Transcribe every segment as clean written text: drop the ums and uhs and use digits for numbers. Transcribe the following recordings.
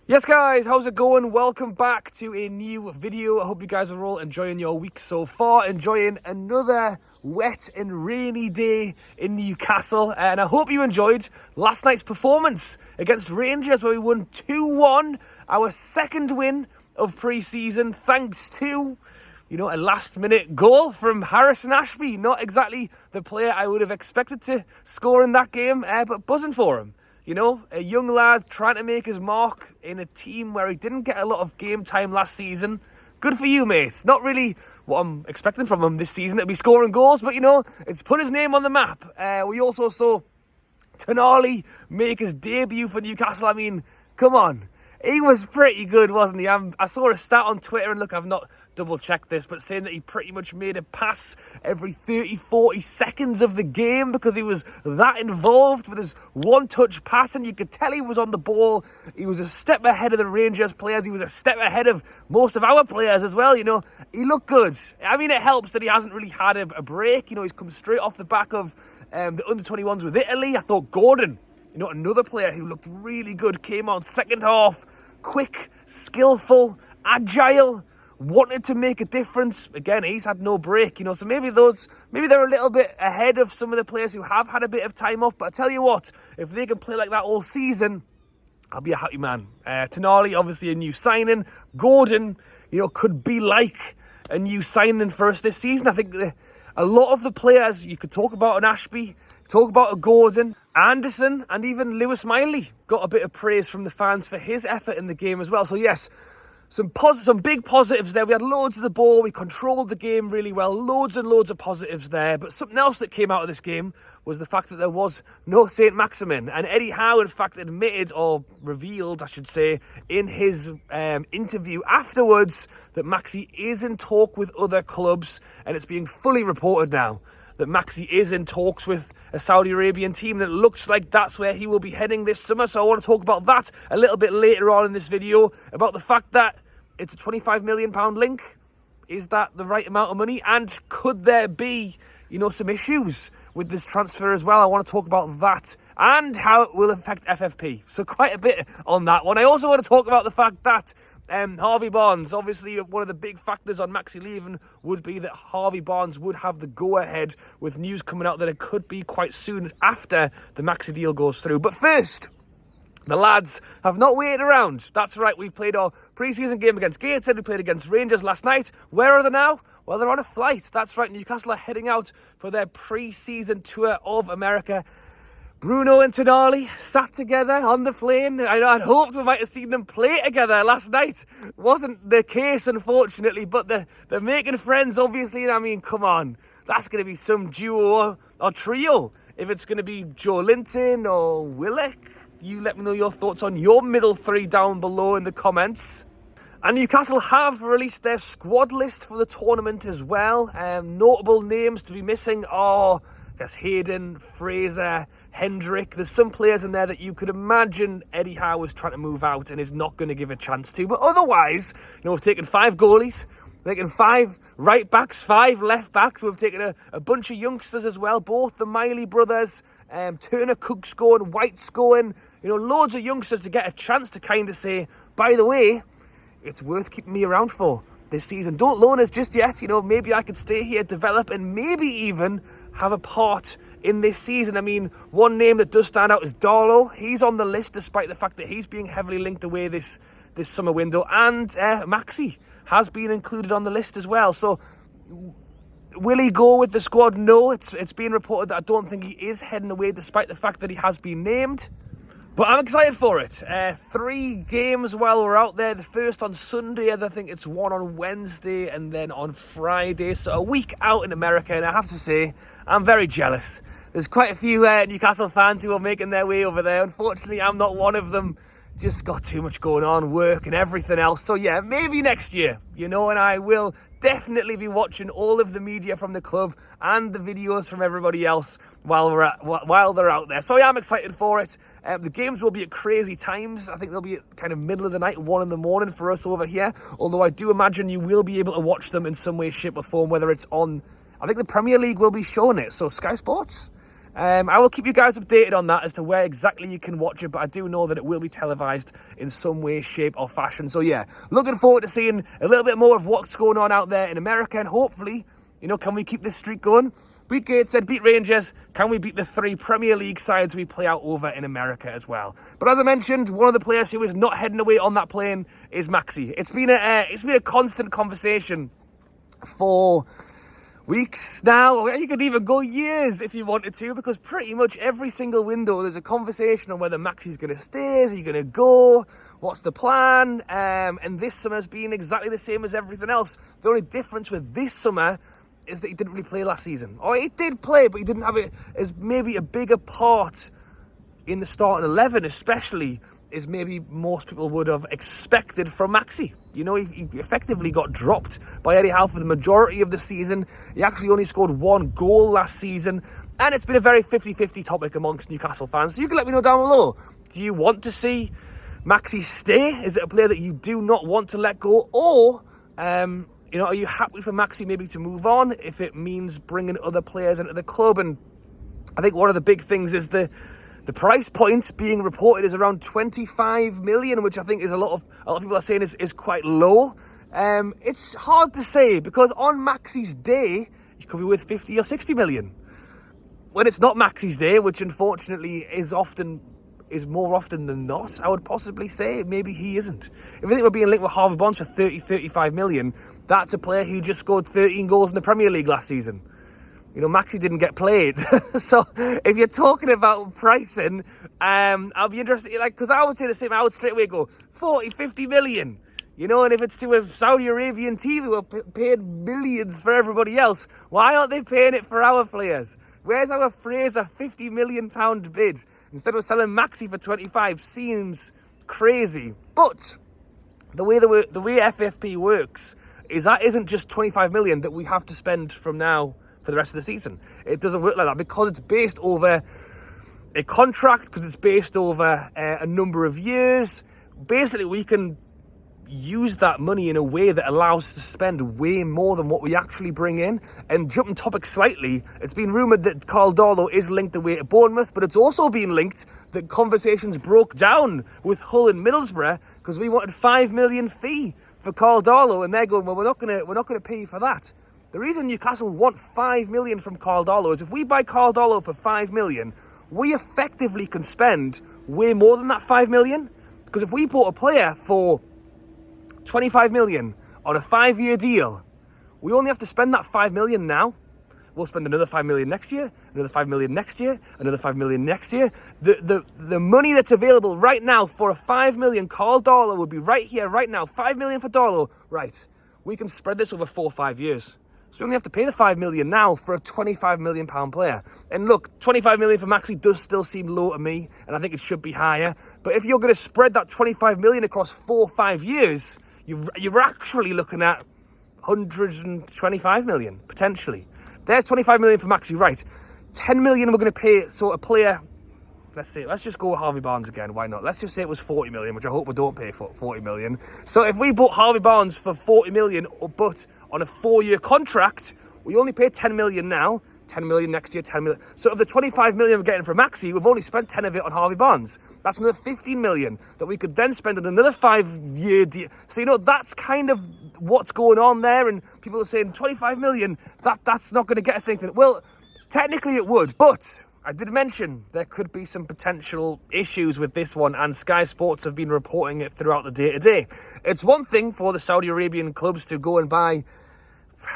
Yes guys, how's it going? Welcome back to a new video. I hope you guys are all enjoying your week so far, enjoying another wet and rainy day in Newcastle, and I hope you enjoyed last night's performance against Rangers where we won 2-1, our second win of pre-season thanks to a last-minute goal from Harrison Ashby. Not exactly the player I would have expected to score in that game, but buzzing for him. A young lad trying to make his mark in a team where he didn't get a lot of game time last season. Good for you, mate. Not really what I'm expecting from him this season to be scoring goals, but, it's put his name on the map. We also saw Tonali make his debut for Newcastle. I mean, come on. He was pretty good, wasn't he? I saw a stat on Twitter, and look, I've not double-checked this, but saying that he pretty much made a pass every 30-40 seconds of the game because he was that involved with his one-touch pass, and you could tell he was on the ball. He was a step ahead of the Rangers players. He was a step ahead of most of our players as well, He looked good. I mean, it helps that he hasn't really had a break. He's come straight off the back of the under-21s with Italy. I thought Gordon, another player who looked really good, came on second half, quick, skillful, agile, wanted to make a difference. Again, he's had no break, so maybe they're a little bit ahead of some of the players who have had a bit of time off. But I tell you what, if they can play like that all season, I'll be a happy man. Tonali, obviously a new signing. Gordon, could be like a new signing for us this season. I think a lot of the players you could talk about an Ashby, talk about a Gordon, Anderson, and even Lewis Miley got a bit of praise from the fans for his effort in the game as well. So yes, some big positives there. We had loads of the ball. We controlled the game really well. Loads and loads of positives there. But something else that came out of this game was the fact that there was no St. Maximin. And Eddie Howe, in fact, admitted, or revealed, I should say, in his interview afterwards that Maxi is in talk with other clubs. And it's being fully reported now that Maxi is in talks with a Saudi Arabian team that looks like that's where he will be heading this summer. So I want to talk about that a little bit later on in this video, about the fact that it's a £25 million link. Is that the right amount of money? And could there be, some issues with this transfer as well? I want to talk about that and how it will affect FFP. So quite a bit on that one. I also want to talk about the fact that Harvey Barnes, obviously one of the big factors on Maxi leaving would be that Harvey Barnes would have the go-ahead, with news coming out that it could be quite soon after the Maxi deal goes through. But first, the lads have not waited around. That's right, we played our pre-season game against Gateshead, we played against Rangers last night. Where are they now? Well, they're on a flight. That's right, Newcastle are heading out for their pre-season tour of America. Bruno and Tonali sat together on the plane. I'd hoped we might have seen them play together last night. Wasn't the case, unfortunately, but they're making friends, obviously. And I mean, come on. That's going to be some duo or trio. If it's going to be Joe Linton or Willock, you let me know your thoughts on your middle three down below in the comments. And Newcastle have released their squad list for the tournament as well. Notable names to be missing are, Hayden, Fraser, Hendrick. There's some players in there that you could imagine Eddie Howe is trying to move out and is not going to give a chance to. But otherwise, we've taken 5 goalies, we've taken 5 right backs, 5 left backs. We've taken a bunch of youngsters as well, both the Miley brothers, Turner, Cook's going, White's going. Loads of youngsters to get a chance to kind of say, by the way, it's worth keeping me around for this season. Don't loan us just yet. Maybe I could stay here, develop, and maybe even have a part in this season. I mean, one name that does stand out is Darlow. He's on the list despite the fact that he's being heavily linked away this summer window. And Maxi has been included on the list as well. So will he go with the squad? No, it's being reported that I don't think he is heading away despite the fact that he has been named. But I'm excited for it. 3 games while we're out there. The first on Sunday, I think it's one on Wednesday, and then on Friday. So a week out in America, and I have to say, I'm very jealous. There's quite a few Newcastle fans who are making their way over there. Unfortunately, I'm not one of them. Just got too much going on, work and everything else. So yeah, maybe next year, and I will definitely be watching all of the media from the club and the videos from everybody else while they're out there. So yeah, I'm excited for it. The games will be at crazy times. I think they'll be at kind of middle of the night, 1 in the morning for us over here. Although I do imagine you will be able to watch them in some way, shape or form, whether it's on, I think the Premier League will be showing it. So Sky Sports, I will keep you guys updated on that as to where exactly you can watch it, but I do know that it will be televised in some way, shape or fashion. So yeah, looking forward to seeing a little bit more of what's going on out there in America, and hopefully, you know, can we keep this streak going? Beat Gateshead, beat Rangers. Can we beat the 3 Premier League sides we play out over in America as well? But as I mentioned, one of the players who is not heading away on that plane is Maxi. It's been a constant conversation for weeks now, or you could even go years if you wanted to, because pretty much every single window there's a conversation on whether Maxi's going to stay, is he going to go, what's the plan, and this summer's been exactly the same as everything else. The only difference with this summer is that he didn't really play last season. Or he did play, but he didn't have it as maybe a bigger part in the starting 11, especially as maybe most people would have expected from Maxi. You know, he effectively got dropped by Eddie Howe for the majority of the season. He actually only scored 1 goal last season. And it's been a very 50-50 topic amongst Newcastle fans. So you can let me know down below. Do you want to see Maxi stay? Is it a player that you do not want to let go? Or, you know, are you happy for Maxi maybe to move on if it means bringing other players into the club? And I think one of the big things is the price point being reported is around 25 million, which I think is a lot of people are saying is quite low. It's hard to say, because on Maxi's day, he could be worth 50 or 60 million. When it's not Maxi's day, which unfortunately is more often than not, I would possibly say, maybe he isn't. If I think we're being linked with Harvey Barnes for 35 million, that's a player who just scored 13 goals in the Premier League last season. You know, Maxi didn't get played. So if you're talking about pricing, I'll be interested, like, because I would say the same. I would straight away go 40, 50 million. You know, and if it's to a Saudi Arabian team who are paid millions for everybody else, why aren't they paying it for our players? Where's our Fraser £50 million bid? Instead of selling Maxi for 25 seems crazy. But the way FFP works is that isn't just 25 million that we have to spend from now for the rest of the season. It doesn't work like that, because it's based over a contract, because it's based over a number of years. Basically, we can use that money in a way that allows us to spend way more than what we actually bring in. And jumping topic slightly, it's been rumoured that Carl Darlow is linked away to Bournemouth, but it's also been linked that conversations broke down with Hull and Middlesbrough because we wanted 5 million fee for Carl Darlow, and they're going, well, we're not going to pay you for that. The reason Newcastle want 5 million from Carl Darlow is if we buy Carl Darlow for 5 million, we effectively can spend way more than that 5 million. Because if we bought a player for 25 million on a 5-year deal, we only have to spend that 5 million now. We'll spend another 5 million next year, another 5 million next year, another 5 million next year. The money that's available right now for a 5 million Carl Darlow would be right here, right now. 5 million for Darlow. Right. We can spread this over 4 or 5 years. So we only have to pay the 5 million now for a 25 million pound player. And look, 25 million for Maxi does still seem low to me, and I think it should be higher. But if you're going to spread that 25 million across 4 or 5 years, you're actually looking at 125 million, potentially. There's 25 million for Maxi, right. 10 million we're going to pay, so a player, let's just go with Harvey Barnes again, why not? Let's just say it was 40 million, which I hope we don't pay for 40 million. So if we bought Harvey Barnes for 40 million, but on a 4-year contract, we only pay 10 million now, 10 million next year, 10 million. So of the 25 million we're getting from Maxi, we've only spent 10 of it on Harvey Barnes. That's another 15 million that we could then spend on another 5-year deal. So, you know, that's kind of what's going on there. And people are saying 25 million, that's not going to get us anything. Well, technically it would, but I did mention there could be some potential issues with this one, and Sky Sports have been reporting it throughout the day today. It's one thing for the Saudi Arabian clubs to go and buy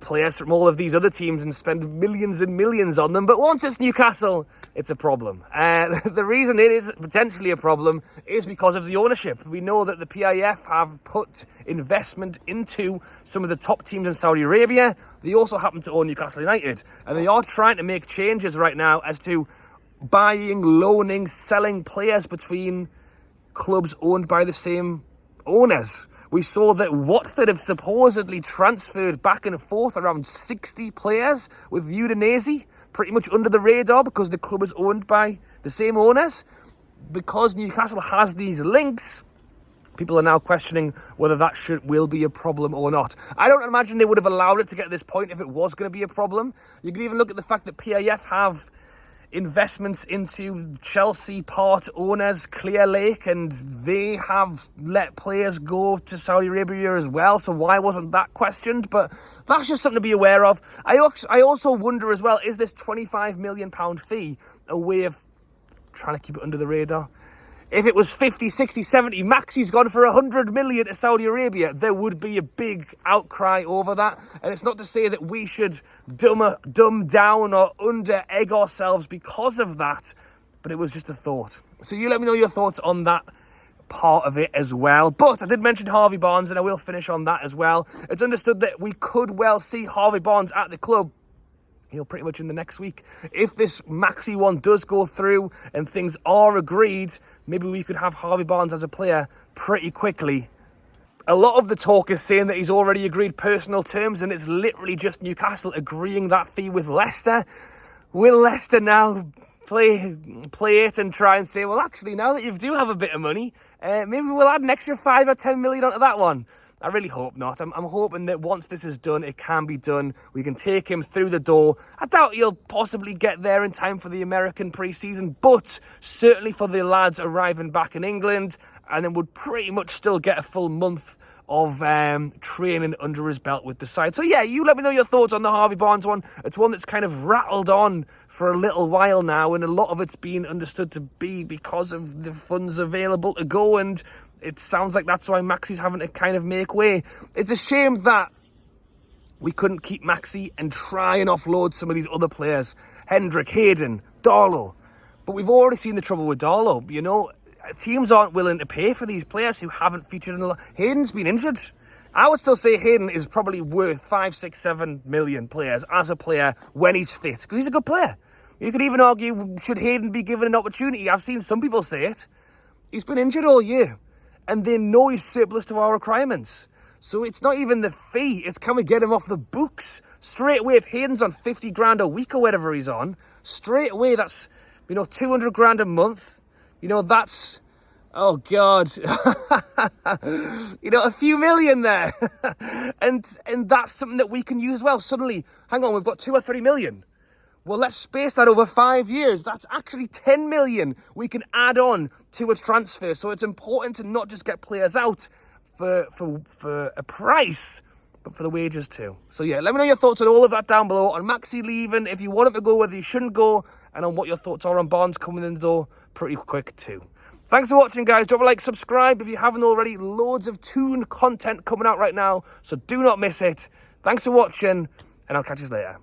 players from all of these other teams and spend millions and millions on them, but once it's Newcastle, it's a problem. The reason it is potentially a problem is because of the ownership. We know that the PIF have put investment into some of the top teams in Saudi Arabia. They also happen to own Newcastle United, and they are trying to make changes right now as to buying, loaning, selling players between clubs owned by the same owners. We saw that Watford have supposedly transferred back and forth around 60 players with Udinese, pretty much under the radar because the club is owned by the same owners. Because Newcastle has these links, people are now questioning whether that will be a problem or not. I don't imagine they would have allowed it to get to this point if it was going to be a problem. You can even look at the fact that PIF have investments into Chelsea part owners, Clear Lake, and they have let players go to Saudi Arabia as well. So why wasn't that questioned? But that's just something to be aware of. I also wonder as well, is this £25 million fee a way of trying to keep it under the radar? If it was 50, 60, 70, Maxi's gone for 100 million to Saudi Arabia, there would be a big outcry over that. And it's not to say that we should dumb down or under-egg ourselves because of that, but it was just a thought. So you let me know your thoughts on that part of it as well. But I did mention Harvey Barnes, and I will finish on that as well. It's understood that we could well see Harvey Barnes at the club, pretty much in the next week. If this Maxi one does go through and things are agreed, maybe we could have Harvey Barnes as a player pretty quickly. A lot of the talk is saying that he's already agreed personal terms, and it's literally just Newcastle agreeing that fee with Leicester. Will Leicester now play it and try and say, well, actually, now that you do have a bit of money, maybe we'll add an extra 5 or 10 million onto that one? I really hope not. I'm hoping that once this is done, it can be done. We can take him through the door. I doubt he'll possibly get there in time for the American pre-season, but certainly for the lads arriving back in England, and then would pretty much still get a full month of training under his belt with the side. So yeah, you let me know your thoughts on the Harvey Barnes one. It's one that's kind of rattled on for a little while now, and a lot of it's been understood to be because of the funds available to go, and it sounds like that's why Maxi's having to kind of make way. It's a shame that we couldn't keep Maxi and try and offload some of these other players. Hendrick, Hayden, Darlow. But we've already seen the trouble with Darlow. Teams aren't willing to pay for these players who haven't featured in a lot. Hayden's been injured. I would still say Hayden is probably worth 5, 6, 7 million players as a player when he's fit, because he's a good player. You could even argue, should Hayden be given an opportunity? I've seen some people say it. He's been injured all year, and they know he's surplus to our requirements. So it's not even the fee, it's can we get him off the books? Straight away, if Hayden's on 50 grand a week or whatever he's on, straight away that's, 200 grand a month. That's, oh God, a few million there. and that's something that we can use well. Suddenly, hang on, we've got 2 or 3 million. Well, let's space that over 5 years. That's actually 10 million we can add on to a transfer. So it's important to not just get players out for a price, but for the wages too. So yeah, let me know your thoughts on all of that down below. On Maxi leaving, if you want him to go, whether you shouldn't go, and on what your thoughts are on Barnes coming in the door pretty quick too. Thanks for watching, guys. Drop a like, subscribe if you haven't already. Loads of Toon content coming out right now, so do not miss it. Thanks for watching, and I'll catch you later.